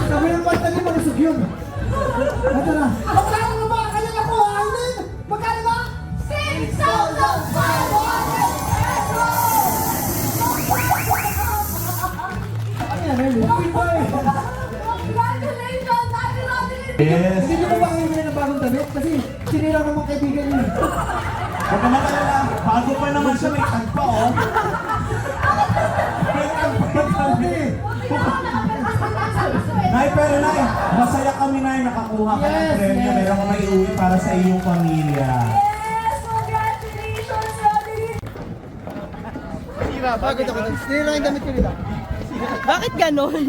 Sabi ng bata niya, malusog yun. Ito na. Magkano na ba? Kaya na po, Arlene? Magkano ba? 6,500 pesos! Ano yan, Arlene? Uy, boy! Congratulations, Ate Rodney! Yes. Hindi niyo ba kayo bumili ng bagong damit? Kasi sinira naman kaibigan niyo. Huwag ka makalala. Bago pa naman siya, may tagpa, oh. May tagpa kami. Nay, pero Nay, masaya kami, Nay. Nakakuha ka ng Yes, premyo. yes. Meron ka maiuwi para sa iyong pamilya. Yes! Congratulations, Rodney! Bakit ako? Sinira yung damit ko nila. Bakit ganon?